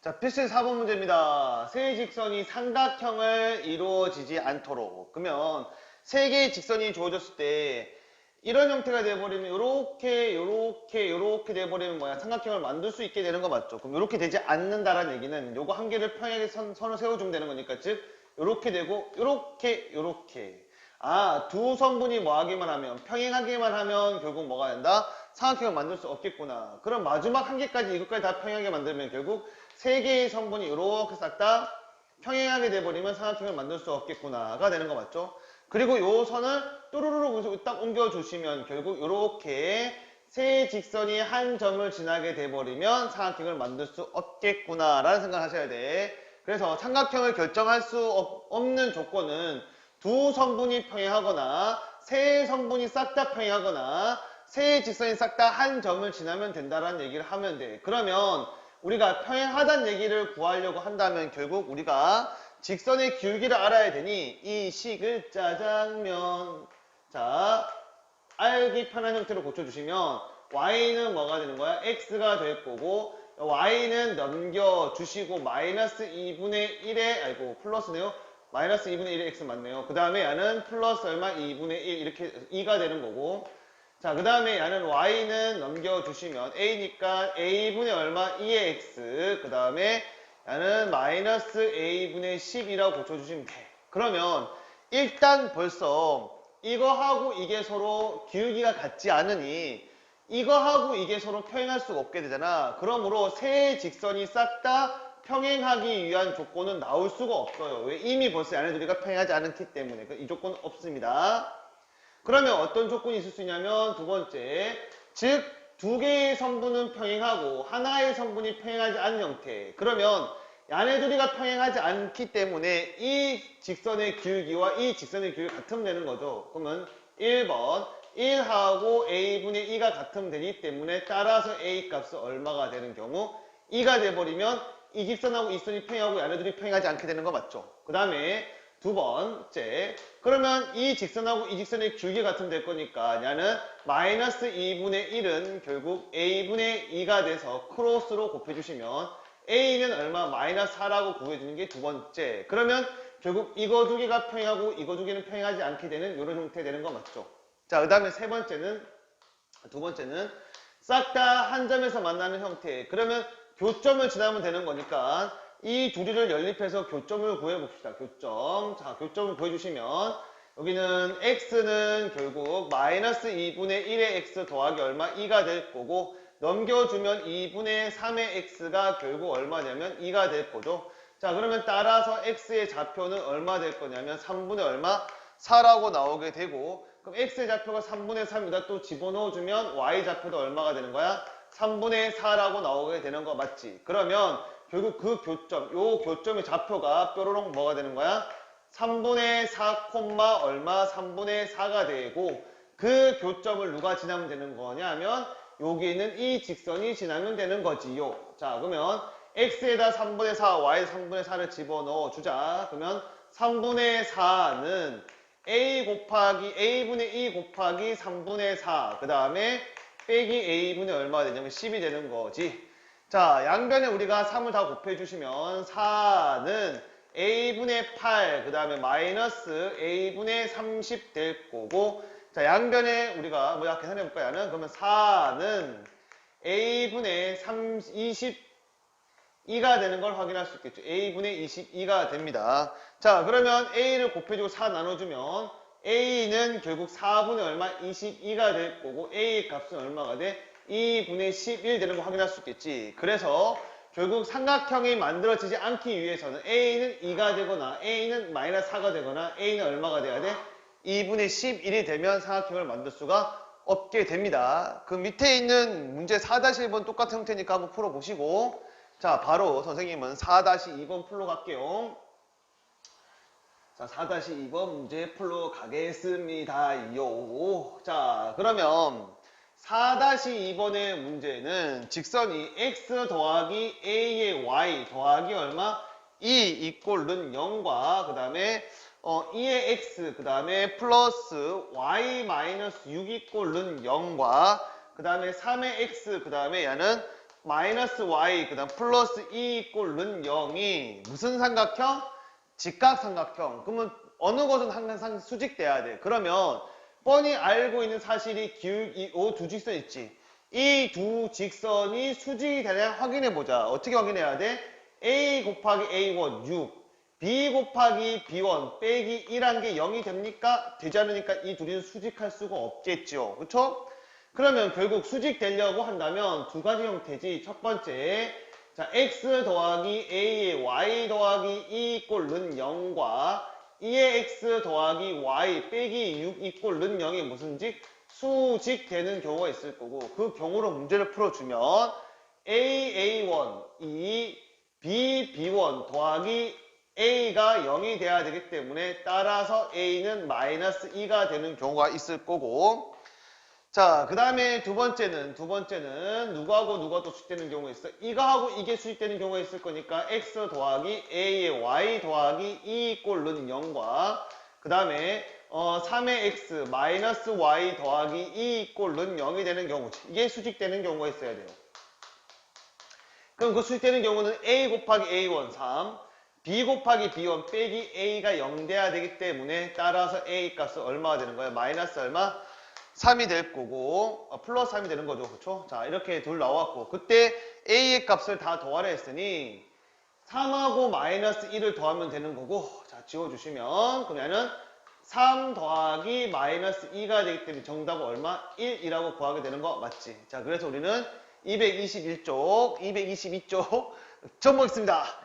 자, 필수 4번 문제입니다. 세 직선이 삼각형을 이루어지지 않도록. 그러면 세 개의 직선이 주어졌을 때 이런 형태가 돼버리면 요렇게 돼버리면 뭐야? 삼각형을 만들 수 있게 되는 거 맞죠? 그럼 요렇게 되지 않는다라는 얘기는 요거 한 개를 평행하게 선을 세워주면 되는 거니까 즉 요렇게 되고 요렇게 두 성분이 뭐 하기만 하면 평행하기만 하면 결국 뭐가 된다? 삼각형을 만들 수 없겠구나. 그럼 마지막 한 개까지 이것까지 다 평행하게 만들면 결국 세 개의 성분이 이렇게 싹 다 평행하게 돼버리면 삼각형을 만들 수 없겠구나가 되는 거 맞죠? 그리고 요 선을 또르르르 딱 옮겨주시면 결국 이렇게 세 직선이 한 점을 지나게 돼버리면 삼각형을 만들 수 없겠구나라는 생각을 하셔야 돼. 그래서 삼각형을 결정할 수 없는 조건은 두 성분이 평행하거나 세 성분이 싹 다 평행하거나 세 직선이 싹 다 한 점을 지나면 된다라는 얘기를 하면 돼. 그러면 우리가 평행하다는 얘기를 구하려고 한다면 결국 우리가 직선의 길기를 알아야 되니 이 식을 짜장면 자 알기 편한 형태로 고쳐주시면 y는 뭐가 되는 거야? x가 될 거고 y는 넘겨주시고 마이너스 2분의 1에 아이고 플러스네요. 마이너스 2분의 1의 x 맞네요. 그 다음에 얘는 플러스 얼마? 2분의 1 이렇게 2가 되는 거고 자, 그 다음에 얘는 y는 넘겨주시면 a니까 a분의 얼마? 2의 x 그 다음에 얘는 마이너스 a분의 10이라고 고쳐주시면 돼. 그러면 일단 벌써 이거하고 이게 서로 기울기가 같지 않으니 이거하고 이게 서로 평행할 수가 없게 되잖아. 그러므로 세 직선이 싹 다 평행하기 위한 조건은 나올 수가 없어요. 왜? 이미 벌써 얘네 둘이가 평행하지 않기 때문에 이 조건은 없습니다. 그러면 어떤 조건이 있을 수 있냐면 두 번째, 즉 두 개의 성분은 평행하고 하나의 성분이 평행하지 않은 형태. 그러면 얘네 둘이가 평행하지 않기 때문에 이 직선의 길기와 이 직선의 길이가 같으면 되는 거죠. 그러면 1번 1하고 a분의 2가 같으면 되기 때문에 따라서 a 값은 얼마가 되는 경우 2가 돼버리면 이 직선하고 이 직선이 평행하고 얘네들이 평행하지 않게 되는 거 맞죠? 그 다음에 두 번째, 그러면 이 직선하고 이 직선의 길이가 같으면 될 거니까 얘는 마이너스 2분의 1은 결국 a분의 2가 돼서 크로스로 곱해주시면 a는 얼마? 마이너스 4라고 구해주는 게 두 번째. 그러면 결국 이거 두 개가 평행하고 이거 두 개는 평행하지 않게 되는 이런 형태 되는 거 맞죠? 자, 그 다음에 두 번째는 싹 다 한 점에서 만나는 형태. 그러면 교점을 지나면 되는 거니까 이 둘이를 연립해서 교점을 구해봅시다. 교점. 자, 교점을 구해주시면 여기는 x는 결국 마이너스 2분의 1의 x 더하기 얼마? 2가 될 거고 넘겨주면 2분의 3의 x가 결국 얼마냐면 2가 될 거죠. 자, 그러면 따라서 x의 좌표는 얼마 될 거냐면 3분의 얼마? 4라고 나오게 되고 그럼 x의 좌표가 3분의 3이다 또 집어넣어주면 y 좌표도 얼마가 되는 거야? 3분의 4라고 나오게 되는 거 맞지? 그러면 결국 그 교점, 요 교점의 좌표가 뾰로롱 뭐가 되는 거야? 3분의 4, 얼마? 3분의 4가 되고 그 교점을 누가 지나면 되는 거냐 하면 여기 있는 이 직선이 지나면 되는 거지요. 자, 그러면 x에다 3분의 4, y에 3분의 4를 집어넣어 주자. 그러면 3분의 4는 a분의 2 곱하기 3분의 4. 그 다음에 빼기 a분의 얼마가 되냐면 10이 되는 거지. 자, 양변에 우리가 3을 다 곱해주시면 4는 a분의 8, 그 다음에 마이너스 a분의 30 될 거고 자, 양변에 우리가 뭐야 계산해볼까요? 그러면 4는 a분의 22가 되는 걸 확인할 수 있겠죠. a분의 22가 됩니다. 자, 그러면 a를 곱해주고 4 나눠주면 a는 결국 4분의 얼마? 22가 될 거고 a 값은 얼마가 돼? 2분의 11 되는 거 확인할 수 있겠지. 그래서 결국 삼각형이 만들어지지 않기 위해서는 a는 2가 되거나 a는 마이너스 4가 되거나 a는 얼마가 돼야 돼? 2분의 11이 되면 삼각형을 만들 수가 없게 됩니다. 그 밑에 있는 문제 4-1번 똑같은 형태니까 한번 풀어보시고 자, 바로 선생님은 4-2번 풀러 갈게요. 자, 4-2번 문제 풀러 가겠습니다요. 자, 그러면 4-2번의 문제는 직선이 x 더하기 a의 y 더하기 얼마? 2 이꼴은 0과 그 다음에 2의 x 그 다음에 플러스 y 마이너스 6 이꼴은 0과 그 다음에 3의 x 그 다음에 얘는 마이너스 y 그 다음 플러스 2 이꼴은 0이 무슨 삼각형? 직각삼각형. 그러면 어느 것은 항상 수직돼야 돼. 그러면 뻔히 알고 있는 사실이 기울기 이 두 직선 있지. 이 두 직선이 수직이 되냐 확인해 보자. 어떻게 확인해야 돼? a 곱하기 a1 6 b 곱하기 b1 빼기 1한 게 0이 됩니까? 되지 않으니까 이 둘이는 수직할 수가 없겠죠. 그쵸? 그러면 결국 수직 되려고 한다면 두 가지 형태지. 첫 번째, 자 x 더하기 a의 y 더하기 2 이꼴은 0과 2의 x 더하기 y 빼기 6 이꼴은 0이 무슨지? 수직되는 경우가 있을 거고 그 경우로 문제를 풀어주면 a1 2 b1 더하기 a가 0이 돼야 되기 때문에 따라서 a는 마이너스 2가 되는 경우가 있을 거고 자, 그 다음에 두 번째는 누구하고 누가 또 수직되는 경우가 있어? 이거하고 이게 수직되는 경우가 있을 거니까 x 더하기 a의 y 더하기 2 이꼴은 0과 그 다음에 3의 x 마이너스 y 더하기 2 이꼴은 0이 되는 경우지. 이게 수직되는 경우가 있어야 돼요. 그럼 그 수직되는 경우는 a 곱하기 a1 3 b 곱하기 b1 빼기 a가 0 돼야 되기 때문에 따라서 a 값은 얼마가 되는 거예요? 마이너스 얼마? 3이 될 거고 플러스 3이 되는 거죠. 그렇죠? 자 이렇게 둘 나왔고 그때 a의 값을 다 더하려 했으니 3하고 마이너스 1을 더하면 되는 거고 자 지워주시면 그러면은 3 더하기 마이너스 2가 되기 때문에 정답은 얼마? 1이라고 구하게 되는 거 맞지? 자 그래서 우리는 222쪽 점 보겠습니다.